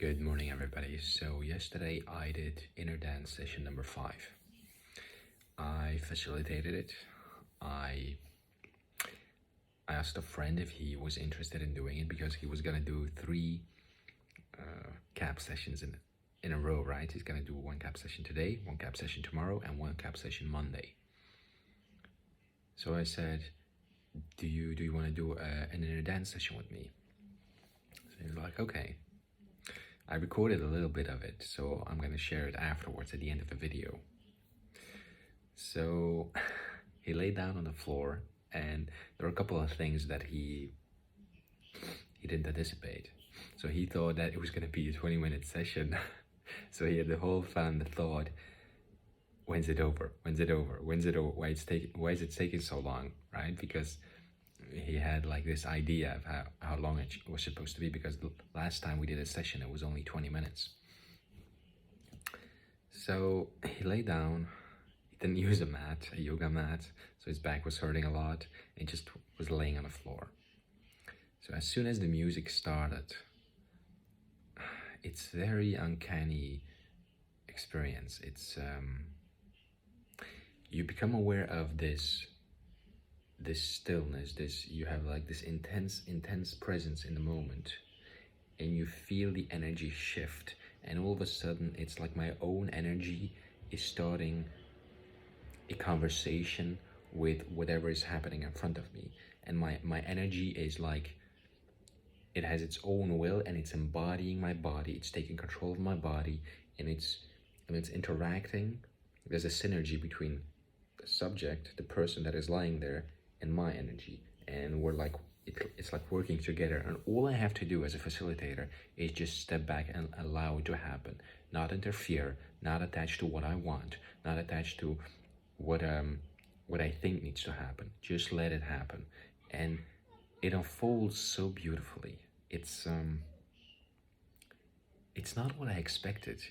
Good morning, everybody. So yesterday I did inner dance session number 5. I facilitated it. I asked a friend if he was interested in doing it because he was gonna do 3 cap sessions in a row, right? He's gonna do 1 cap session today, 1 cap session tomorrow, and 1 cap session Monday. So I said, do you want to do an inner dance session with me? So he was like, okay. I recorded a little bit of it, so I'm gonna share it afterwards at the end of the video. So he laid down on the floor, and there were a couple of things that he didn't anticipate. So he thought that it was gonna be a 20-minute session. So he had the whole fan the thought, when's it over? When's it over? When's it over? Why is it taking so long, right? Because he had like this idea of how long it was supposed to be, because the last time we did a session it was only 20 minutes. So he lay down. He didn't use a mat, a yoga mat, so his back was hurting a lot. He just was laying on the floor. So as soon as the music started, it's very uncanny experience. It's you become aware of this stillness, you have like this intense presence in the moment, and you feel the energy shift, and all of a sudden it's like my own energy is starting a conversation with whatever is happening in front of me, and my energy is like, it has its own will, and it's embodying my body, it's taking control of my body, and it's interacting. There's a synergy between the subject, the person that is lying there, and my energy, and we're like, it's like working together. And all I have to do as a facilitator is just step back and allow it to happen, not interfere, not attached to what I want, not attached to what I think needs to happen. Just let it happen, and it unfolds so beautifully. It's not what I expected,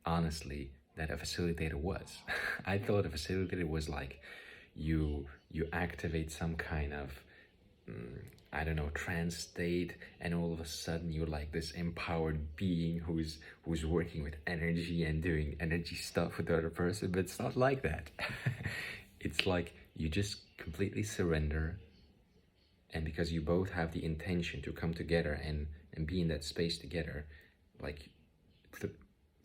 honestly, that a facilitator was. I thought a facilitator was like, you activate some kind of I don't know, trance state, and all of a sudden you're like this empowered being who's working with energy and doing energy stuff with the other person. But it's not like that. It's like you just completely surrender, and because you both have the intention to come together and be in that space together, like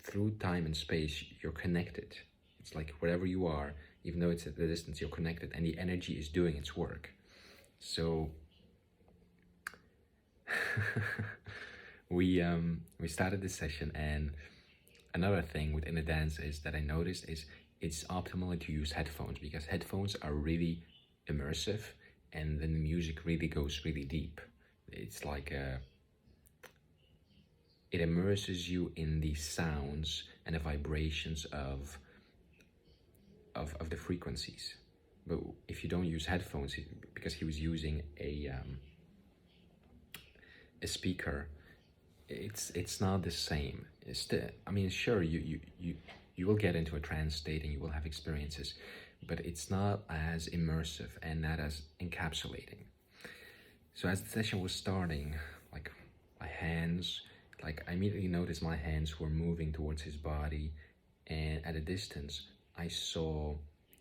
through time and space, you're connected. It's like wherever you are, even though it's at the distance, you're connected, and the energy is doing its work. So we started this session, and another thing with inner dance is that I noticed is it's optimal to use headphones, because headphones are really immersive, and then the music really goes really deep. It's like it immerses you in the sounds and the vibrations of the frequencies. But if you don't use headphones, because he was using a speaker, it's not the same. I mean, sure, you will get into a trance state and you will have experiences, but it's not as immersive and not as encapsulating. So as the session was starting, like my hands, like I immediately noticed my hands were moving towards his body, and at a distance I saw,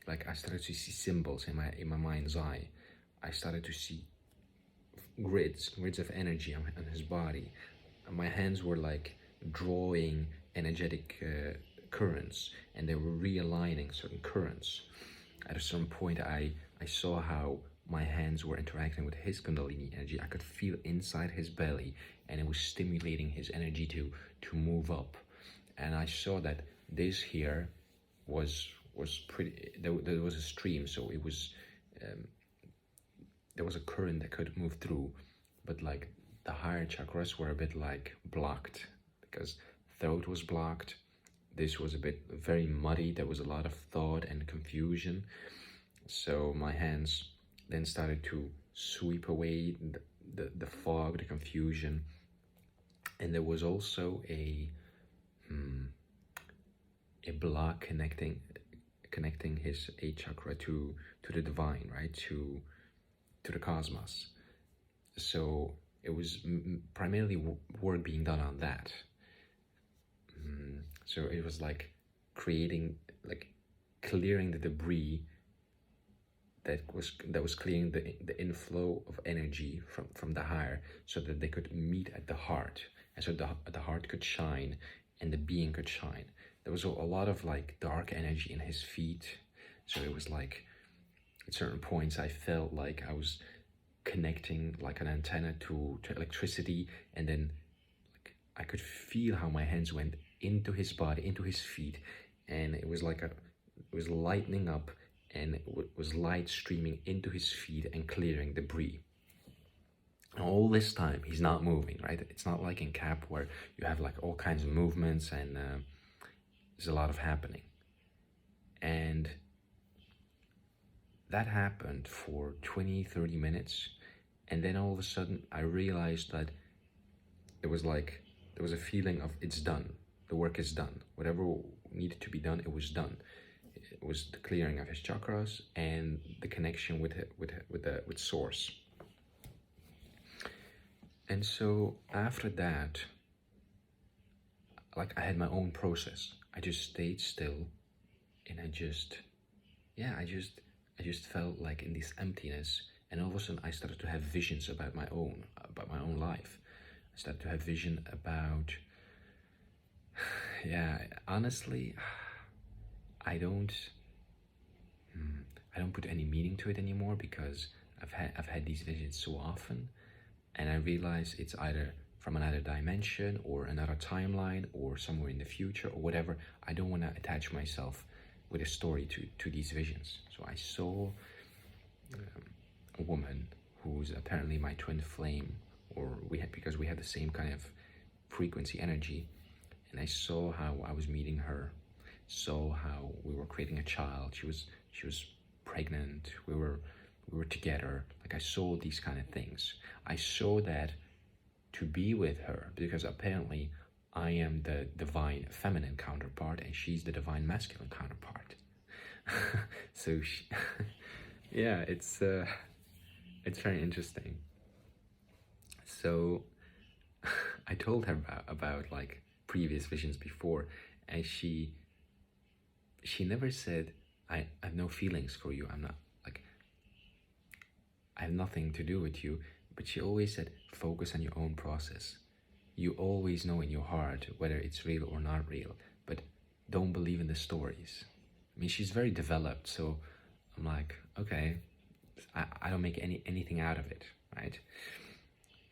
like I started to see symbols in my mind's eye. I started to see grids of energy on his body. And my hands were like drawing energetic currents, and they were realigning certain currents. At a certain point I saw how my hands were interacting with his kundalini energy. I could feel inside his belly, and it was stimulating his energy to move up. And I saw that this here was pretty, there was a stream, so it was there was a current that could move through, but like the higher chakras were a bit like blocked, because throat was blocked. This was a bit very muddy. There was a lot of thought and confusion. So my hands then started to sweep away the fog, the confusion, and there was also a block connecting his 8th chakra to the divine, right, to the cosmos. So it was primarily work being done on that. So it was like creating, like clearing the debris that was clearing the inflow of energy from the higher, so that they could meet at the heart, and so the heart could shine and the being could shine. There was a lot of like dark energy in his feet, so it was like at certain points I felt like I was connecting like an antenna to electricity, and then like I could feel how my hands went into his body, into his feet, and it was like it was lightening up, and it was light streaming into his feet and clearing debris. And all this time he's not moving, right? It's not like in CAP where you have like all kinds of movements and there's a lot of happening. And that happened for 20-30 minutes, and then all of a sudden I realized that it was like there was a feeling of it's done, the work is done, whatever needed to be done, it was done. It was the clearing of his chakras and the connection with source. And so after that, like I had my own process. I just stayed still, and I just felt like in this emptiness, and all of a sudden I started to have visions about my own life. I started to have vision about, yeah, honestly, I don't put any meaning to it anymore, because I've had these visions so often, and I realize it's either from another dimension or another timeline or somewhere in the future or whatever. I don't want to attach myself with a story to these visions. So I saw a woman who's apparently my twin flame, or because we had the same kind of frequency energy, and I saw how I was meeting her, saw how we were creating a child. She was pregnant. We were together. Like I saw these kind of things. I saw that to be with her, because apparently I am the divine feminine counterpart and she's the divine masculine counterpart. So yeah, it's very interesting. So I told her about like previous visions before, and she never said I have no feelings for you. I'm not like, I have nothing to do with you. But she always said, focus on your own process. You always know in your heart whether it's real or not real, but don't believe in the stories. I mean, she's very developed, so I'm like, okay, I don't make anything out of it, right?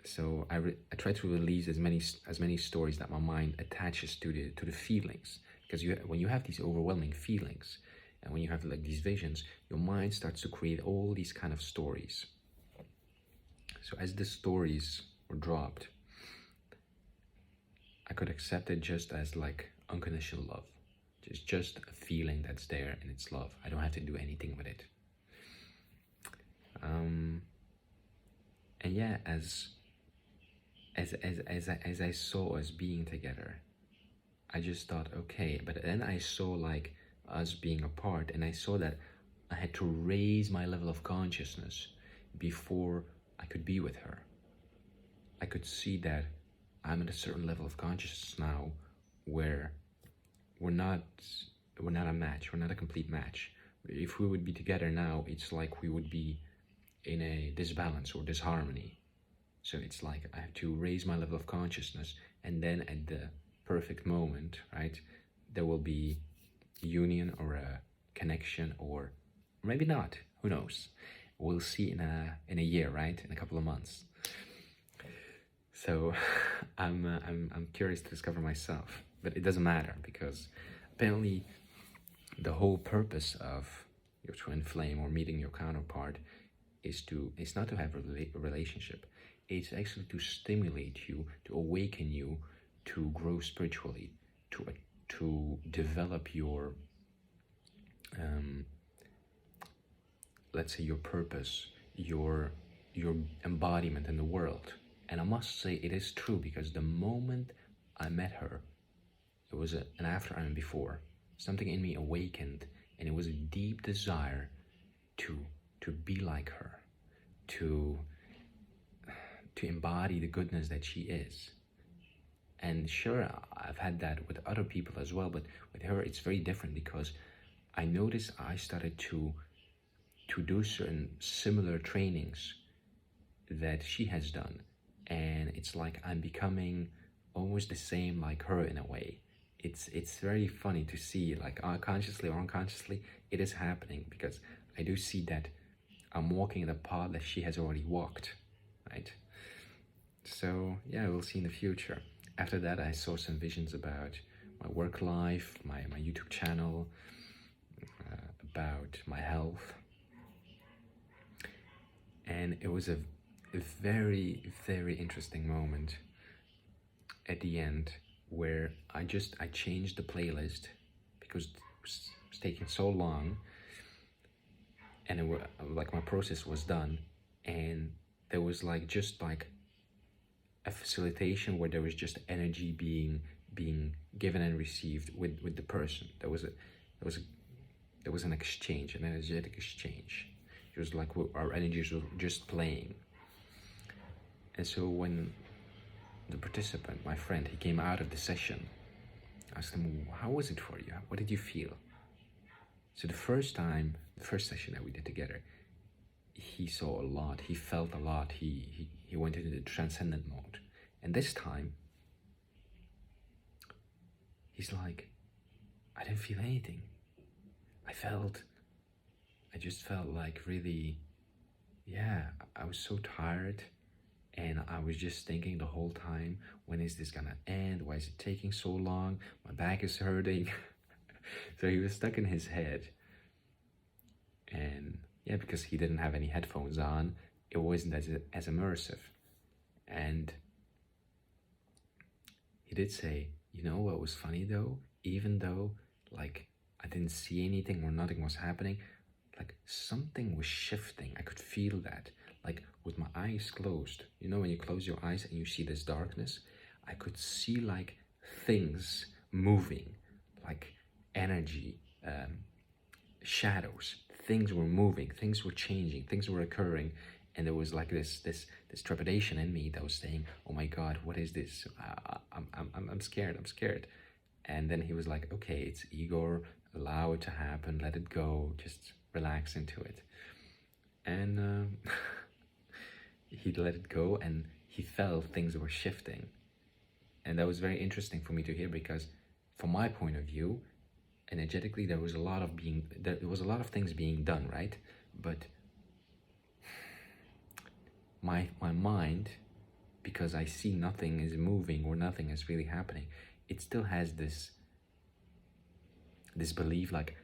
So I try to release as many stories that my mind attaches to the feelings, because when you have these overwhelming feelings, and when you have like these visions, your mind starts to create all these kind of stories. So as the stories were dropped, I could accept it just as like unconditional love. Just a feeling that's there, and it's love. I don't have to do anything with it. And yeah, as I saw us being together, I just thought, okay. But then I saw like us being apart, and I saw that I had to raise my level of consciousness before I could be with her. I could see that I'm at a certain level of consciousness now where we're not a match. We're not a complete match. If we would be together now, it's like we would be in a disbalance or disharmony. So it's like I have to raise my level of consciousness, and then at the perfect moment, right, there will be union or a connection, or maybe not. Who knows? We'll see in a year, right? In a couple of months. So I'm curious to discover myself, but it doesn't matter, because apparently the whole purpose of your twin flame or meeting your counterpart is not to have a relationship. It's actually to stimulate you, to awaken you, to grow spiritually, to develop your let's say your purpose, your embodiment in the world. And I must say it is true, because the moment I met her, it was an after and before. Something in me awakened, and it was a deep desire to be like her, to embody the goodness that she is. And sure, I've had that with other people as well, but with her it's very different, because I noticed I started to do certain similar trainings that she has done, and it's like I'm becoming almost the same like her in a way. It's very funny to see, like, consciously or unconsciously, it is happening, because I do see that I'm walking the path that she has already walked, right? So yeah, we'll see in the future. After that, I saw some visions about my work life, my YouTube channel, about my health. And it was a very, very interesting moment at the end, where I changed the playlist, because it was taking so long, and it was like my process was done, and there was like just like a facilitation where there was just energy being given and received with the person. There was an exchange, an energetic exchange. It was like our energies were just playing. And so when the participant, my friend, he came out of the session, I asked him, how was it for you? What did you feel? So the first session that we did together, he saw a lot, he felt a lot, he went into the transcendent mode. And this time, he's like, I didn't feel anything. I just felt like really, yeah, I was so tired, and I was just thinking the whole time, when is this gonna end? Why is it taking so long? My back is hurting. So he was stuck in his head. And yeah, because he didn't have any headphones on, it wasn't as immersive. And he did say, you know what was funny though? Even though like I didn't see anything or nothing was happening, like something was shifting. I could feel that. Like with my eyes closed, you know, when you close your eyes and you see this darkness, I could see like things moving, like energy, shadows. Things were moving, things were changing, things were occurring, and there was like this trepidation in me that was saying, "Oh my God, what is this? I'm scared. I'm scared." And then he was like, "Okay, it's Igor. Allow it to happen. Let it go. Just relax into it." And he let it go, and he felt things were shifting, and that was very interesting for me to hear, because from my point of view, energetically, there was a lot of things being done, right? But my mind, because I see nothing is moving or nothing is really happening, it still has this belief, like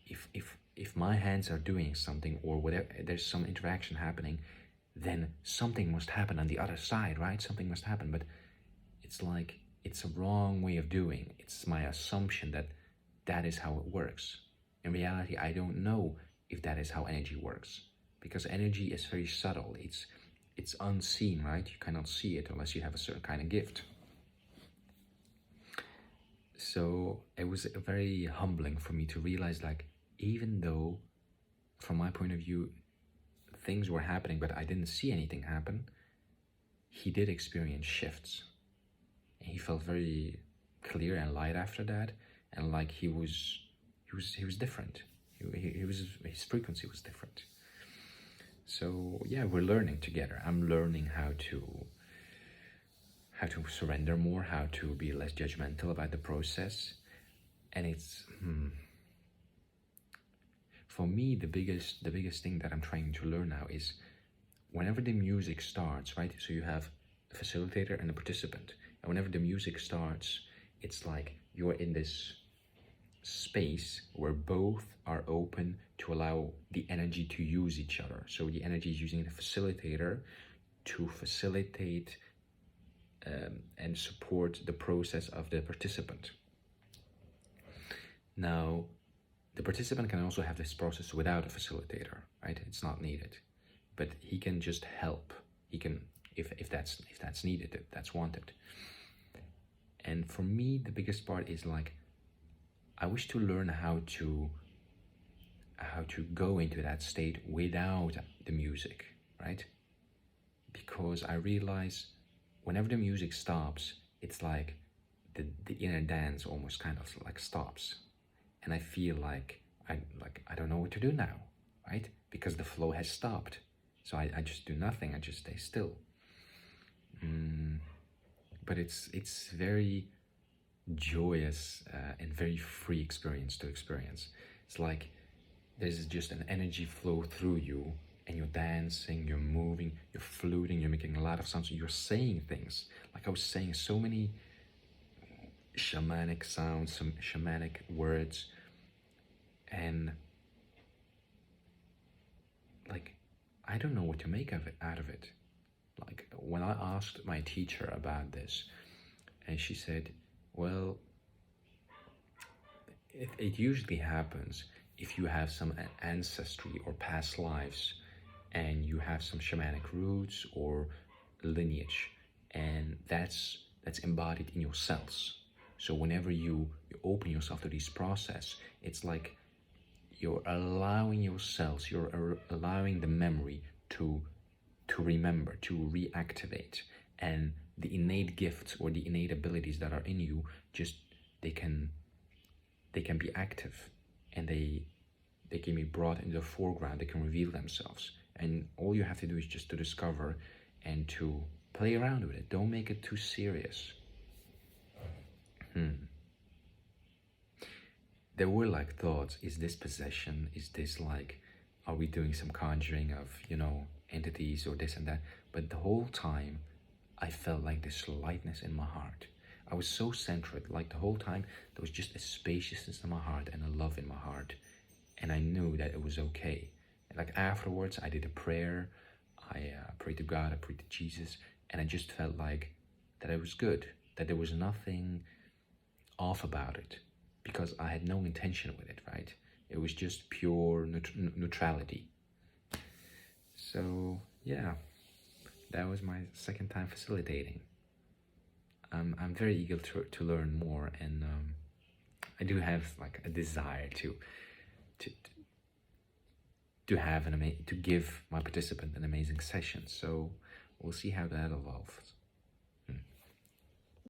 if my hands are doing something or whatever, there's some interaction happening, then something must happen on the other side, right? Something must happen. But it's like, it's a wrong way of doing. It's my assumption that is how it works. In reality, I don't know if that is how energy works, because energy is very subtle. It's unseen, right? You cannot see it unless you have a certain kind of gift. So it was very humbling for me to realize, like, even though from my point of view things were happening but I didn't see anything happen, he did experience shifts, and he felt very clear and light after that, and like he was different. His frequency was different. So yeah, we're learning together. I'm learning how to surrender more, how to be less judgmental about the process. And it's for me, the biggest thing that I'm trying to learn now is, whenever the music starts, right? So you have a facilitator and a participant, and whenever the music starts, it's like you're in this space where both are open to allow the energy to use each other. So the energy is using the facilitator to facilitate and support the process of the participant. Now, the participant can also have this process without a facilitator, right? It's not needed, but he can just help. He can, if that's needed, if that's wanted. And for me, the biggest part is like, I wish to learn how to go into that state without the music, right? Because I realize whenever the music stops, it's like the inner dance almost kind of like stops, and I feel like I don't know what to do now, right? Because the flow has stopped. So I just do nothing. I just stay still. But it's very joyous and very free experience to experience. It's like there's just an energy flow through you, and you're dancing, you're moving, you're fluting, you're making a lot of sounds, you're saying things. Like I was saying so many shamanic sounds, some shamanic words, and like I don't know what to make of it out of it. Like when I asked my teacher about this, and she said, well, it usually happens if you have some ancestry or past lives, and you have some shamanic roots or lineage, and that's embodied in your cells. So whenever you open yourself to this process, it's like you're allowing your cells, you're allowing the memory to remember, to reactivate, and the innate gifts or the innate abilities that are in you, just they can be active, and they can be brought into the foreground. They can reveal themselves, and all you have to do is just to discover and to play around with it. Don't make it too serious. There were like thoughts, is this possession? Is this like, are we doing some conjuring of, entities or this and that? But the whole time I felt like this lightness in my heart. I was so centered, like the whole time there was just a spaciousness in my heart and a love in my heart, and I knew that it was okay. And like afterwards I did a prayer, I prayed to God, I prayed to Jesus, and I just felt like that it was good, that there was nothing off about it, because I had no intention with it, right? It was just pure neutrality. So yeah, that was my second time facilitating. I'm very eager to learn more, and I do have like a desire to have to give my participant an amazing session. So we'll see how that evolves.